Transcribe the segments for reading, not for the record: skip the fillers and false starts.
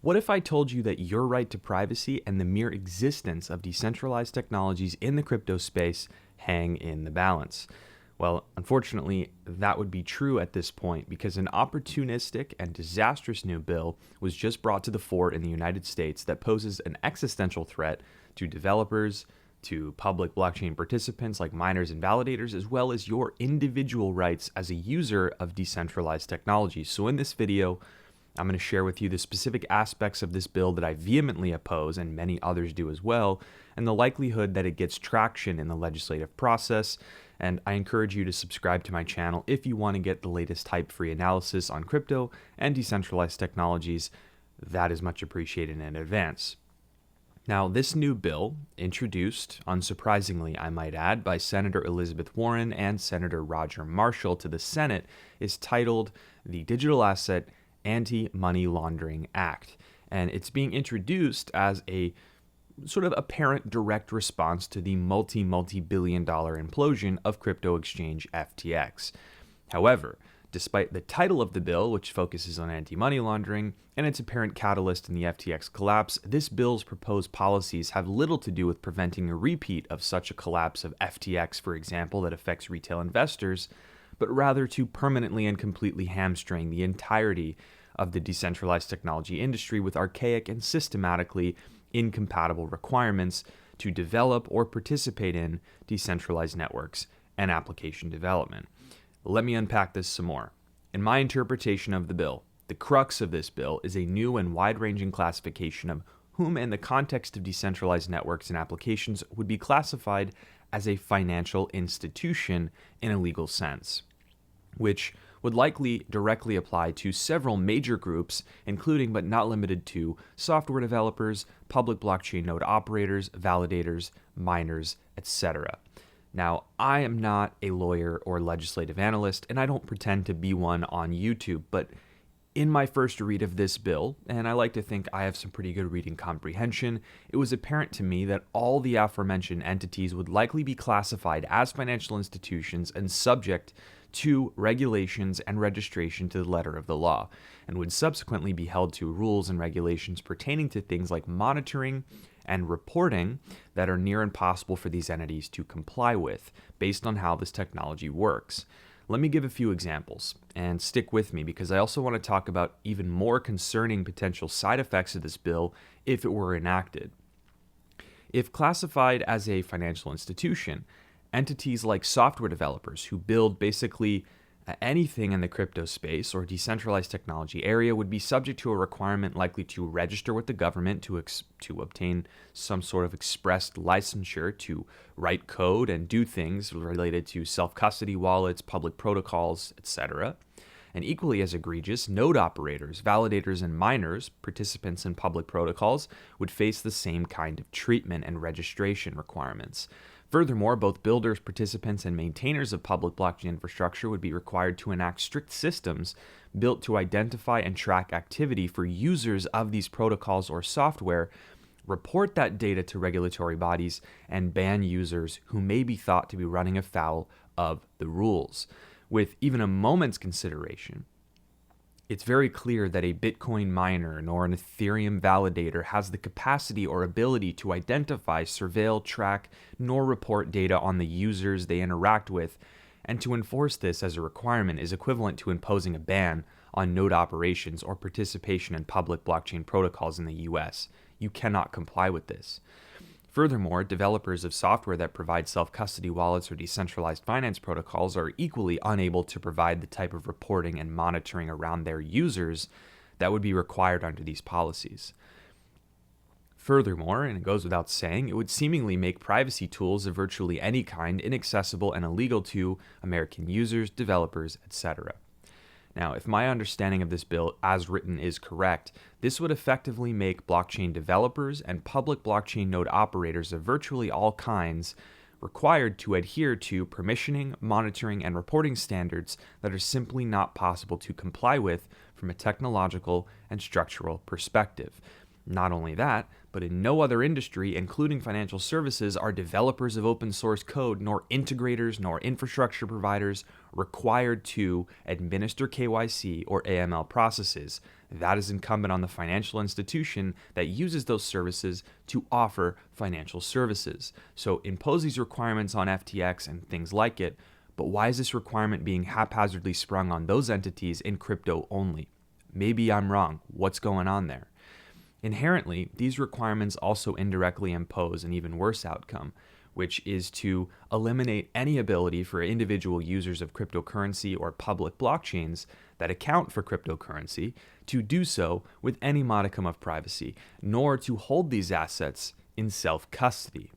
What if I told you that your right to privacy and the mere existence of decentralized technologies in the crypto space hang in the balance? Well, unfortunately, that would be true at this point because an opportunistic and disastrous new bill was just brought to the fore in the United States that poses an existential threat to developers, to public blockchain participants like miners and validators, as well as your individual rights as a user of decentralized technology. So in this video, I'm going to share with you the specific aspects of this bill that I vehemently oppose, and many others do as well, and the likelihood that it gets traction in the legislative process. And I encourage you to subscribe to my channel if you want to get the latest hype-free analysis on crypto and decentralized technologies. That is much appreciated in advance. Now, this new bill, introduced, unsurprisingly I might add, by Senator Elizabeth Warren and Senator Roger Marshall to the Senate, is titled the Digital Asset Anti-Money Laundering Act. And it's being introduced as a sort of apparent direct response to the multi-billion dollar implosion of crypto exchange FTX. However, despite the title of the bill, which focuses on anti-money laundering, and its apparent catalyst in the FTX collapse, this bill's proposed policies have little to do with preventing a repeat of such a collapse of FTX, for example, that affects retail investors, but rather to permanently and completely hamstring the entirety of the decentralized technology industry with archaic and systematically incompatible requirements to develop or participate in decentralized networks and application development. Let me unpack this some more. In my interpretation of the bill, the crux of this bill is a new and wide-ranging classification of whom in the context of decentralized networks and applications would be classified as a financial institution in a legal sense, which would likely directly apply to several major groups, including but not limited to software developers, public blockchain node operators, validators, miners, etc. Now, I am not a lawyer or legislative analyst, and I don't pretend to be one on YouTube, but in my first read of this bill, and I like to think I have some pretty good reading comprehension, it was apparent to me that all the aforementioned entities would likely be classified as financial institutions and subject to regulations and registration to the letter of the law, and would subsequently be held to rules and regulations pertaining to things like monitoring and reporting that are near impossible for these entities to comply with based on how this technology works. Let me give a few examples, and stick with me because I also want to talk about even more concerning potential side effects of this bill if it were enacted. If classified as a financial institution, entities like software developers who build basically anything in the crypto space or decentralized technology area would be subject to a requirement likely to register with the government to obtain some sort of expressed licensure to write code and do things related to self-custody wallets, public protocols, etc. And equally as egregious, node operators, validators, and miners, participants in public protocols, would face the same kind of treatment and registration requirements. Furthermore, both builders, participants, and maintainers of public blockchain infrastructure would be required to enact strict systems built to identify and track activity for users of these protocols or software, report that data to regulatory bodies, and ban users who may be thought to be running afoul of the rules. With even a moment's consideration, it's very clear that a Bitcoin miner nor an Ethereum validator has the capacity or ability to identify, surveil, track, nor report data on the users they interact with, and to enforce this as a requirement is equivalent to imposing a ban on node operations or participation in public blockchain protocols in the US. You cannot comply with this. Furthermore, developers of software that provide self-custody wallets or decentralized finance protocols are equally unable to provide the type of reporting and monitoring around their users that would be required under these policies. Furthermore, and it goes without saying, it would seemingly make privacy tools of virtually any kind inaccessible and illegal to American users, developers, etc. Now, if my understanding of this bill as written is correct, this would effectively make blockchain developers and public blockchain node operators of virtually all kinds required to adhere to permissioning, monitoring, and reporting standards that are simply not possible to comply with from a technological and structural perspective. Not only that, but in no other industry, including financial services, are developers of open source code, nor integrators, nor infrastructure providers required to administer KYC or AML processes. That is incumbent on the financial institution that uses those services to offer financial services. So impose these requirements on FTX and things like it, but why is this requirement being haphazardly sprung on those entities in crypto only? Maybe I'm wrong. What's going on there? Inherently, these requirements also indirectly impose an even worse outcome, which is to eliminate any ability for individual users of cryptocurrency or public blockchains that account for cryptocurrency to do so with any modicum of privacy, nor to hold these assets in self-custody.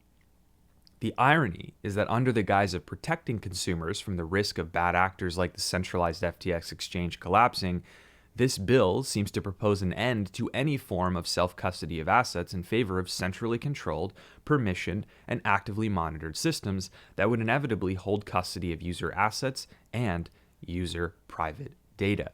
The irony is that under the guise of protecting consumers from the risk of bad actors like the centralized FTX exchange collapsing, this bill seems to propose an end to any form of self-custody of assets in favor of centrally controlled, permissioned, and actively monitored systems that would inevitably hold custody of user assets and user private data.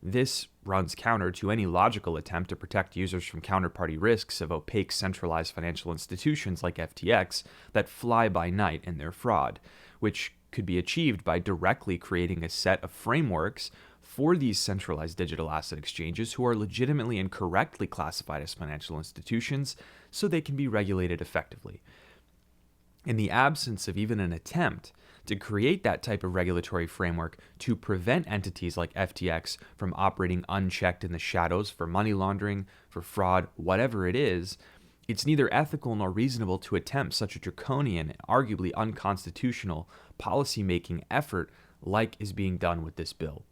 This runs counter to any logical attempt to protect users from counterparty risks of opaque centralized financial institutions like FTX that fly by night in their fraud, which could be achieved by directly creating a set of frameworks for these centralized digital asset exchanges who are legitimately and correctly classified as financial institutions so they can be regulated effectively. In the absence of even an attempt to create that type of regulatory framework to prevent entities like FTX from operating unchecked in the shadows for money laundering, for fraud, whatever it is, it's neither ethical nor reasonable to attempt such a draconian, arguably unconstitutional policy-making effort like is being done with this bill.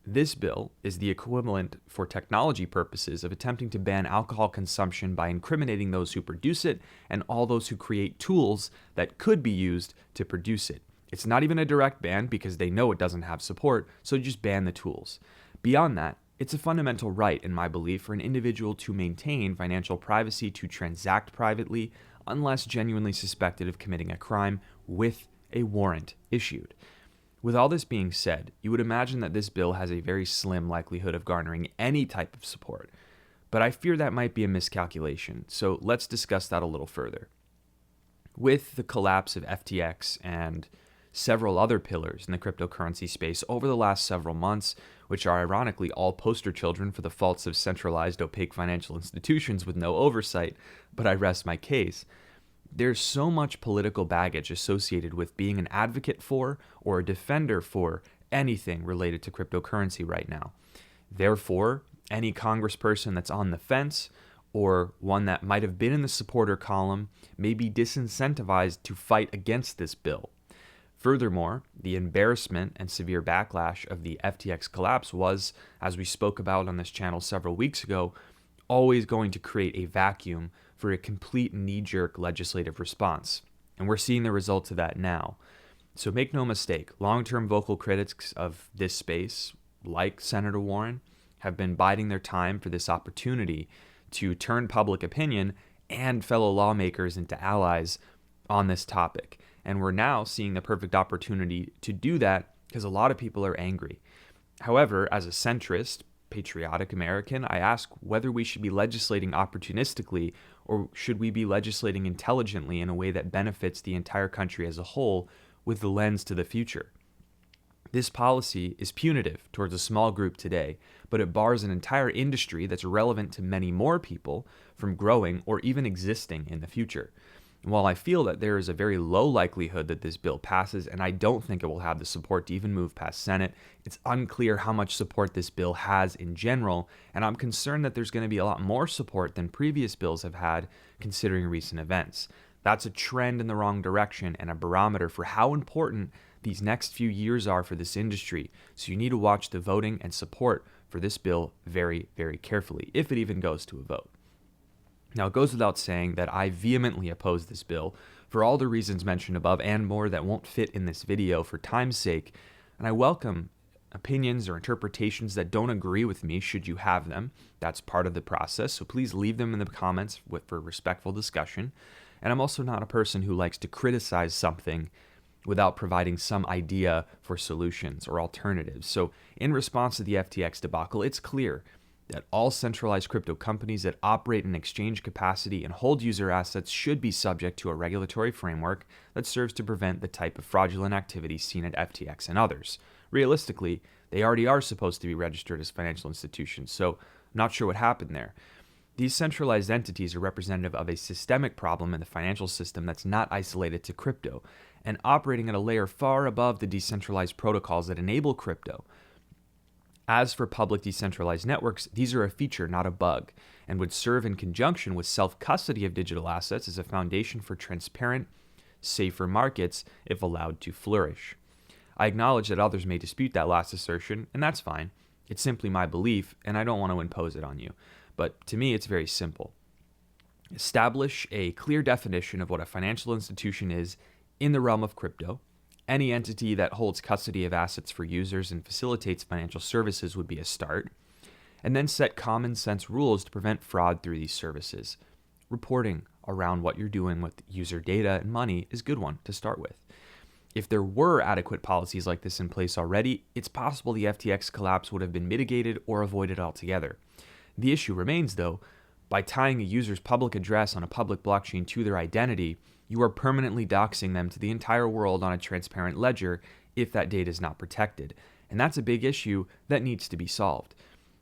This bill is the equivalent for technology purposes of attempting to ban alcohol consumption by incriminating those who produce it and all those who create tools that could be used to produce it. It's not even a direct ban because they know it doesn't have support, so just ban the tools. Beyond that, it's a fundamental right, in my belief, for an individual to maintain financial privacy to transact privately unless genuinely suspected of committing a crime with a warrant issued. With all this being said, you would imagine that this bill has a very slim likelihood of garnering any type of support, but I fear that might be a miscalculation, so let's discuss that a little further. With the collapse of FTX and several other pillars in the cryptocurrency space over the last several months, which are ironically all poster children for the faults of centralized opaque financial institutions with no oversight, but I rest my case. There's so much political baggage associated with being an advocate for or a defender for anything related to cryptocurrency right now. Therefore, any congressperson that's on the fence or one that might have been in the supporter column may be disincentivized to fight against this bill. Furthermore, the embarrassment and severe backlash of the FTX collapse was, as we spoke about on this channel several weeks ago, always going to create a vacuum for a complete knee-jerk legislative response. And we're seeing the results of that now. So make no mistake, long-term vocal critics of this space, like Senator Warren, have been biding their time for this opportunity to turn public opinion and fellow lawmakers into allies on this topic. And we're now seeing the perfect opportunity to do that because a lot of people are angry. However, as a centrist, patriotic American, I ask whether we should be legislating opportunistically or should we be legislating intelligently in a way that benefits the entire country as a whole with the lens to the future. This policy is punitive towards a small group today, but it bars an entire industry that's relevant to many more people from growing or even existing in the future. And while I feel that there is a very low likelihood that this bill passes, and I don't think it will have the support to even move past Senate, it's unclear how much support this bill has in general, and I'm concerned that there's going to be a lot more support than previous bills have had considering recent events. That's a trend in the wrong direction and a barometer for how important these next few years are for this industry, so you need to watch the voting and support for this bill very, very carefully, if it even goes to a vote. Now, it goes without saying that I vehemently oppose this bill for all the reasons mentioned above and more that won't fit in this video for time's sake, and I welcome opinions or interpretations that don't agree with me should you have them. That's part of the process, so please leave them in the comments for respectful discussion. And I'm also not a person who likes to criticize something without providing some idea for solutions or alternatives. So in response to the FTX debacle, it's clear that all centralized crypto companies that operate in exchange capacity and hold user assets should be subject to a regulatory framework that serves to prevent the type of fraudulent activity seen at FTX and others. Realistically, they already are supposed to be registered as financial institutions, so I'm not sure what happened there. These centralized entities are representative of a systemic problem in the financial system that's not isolated to crypto and operating at a layer far above the decentralized protocols that enable crypto. As for public decentralized networks, these are a feature, not a bug, and would serve in conjunction with self-custody of digital assets as a foundation for transparent, safer markets if allowed to flourish. I acknowledge that others may dispute that last assertion, and that's fine. It's simply my belief, and I don't want to impose it on you. But to me, it's very simple. Establish a clear definition of what a financial institution is in the realm of crypto. Any entity that holds custody of assets for users and facilitates financial services would be a start. And then set common sense rules to prevent fraud through these services. Reporting around what you're doing with user data and money is a good one to start with. If there were adequate policies like this in place already, it's possible the FTX collapse would have been mitigated or avoided altogether. The issue remains, though, by tying a user's public address on a public blockchain to their identity, you are permanently doxing them to the entire world on a transparent ledger if that data is not protected. And that's a big issue that needs to be solved.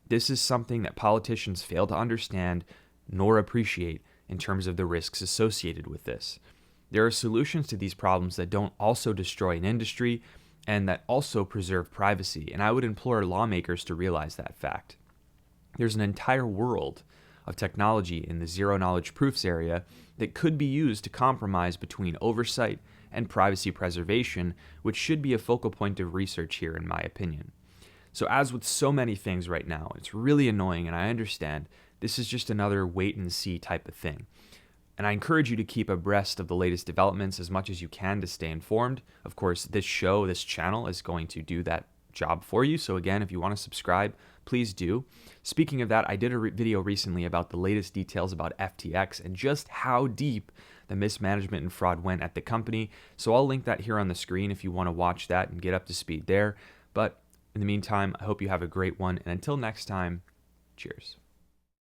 This is something that politicians fail to understand nor appreciate in terms of the risks associated with this. There are solutions to these problems that don't also destroy an industry and that also preserve privacy, and I would implore lawmakers to realize that fact. There's an entire world of technology in the zero-knowledge proofs area that could be used to compromise between oversight and privacy preservation, which should be a focal point of research here, in my opinion. So as with so many things right now, it's really annoying, and I understand this is just another wait-and-see type of thing. And I encourage you to keep abreast of the latest developments as much as you can to stay informed. Of course, this channel is going to do that job for you. So again, if you want to subscribe, please do. Speaking of that, I did a video recently about the latest details about FTX and just how deep the mismanagement and fraud went at the company. So I'll link that here on the screen if you want to watch that and get up to speed there. But in the meantime, I hope you have a great one. And until next time, cheers.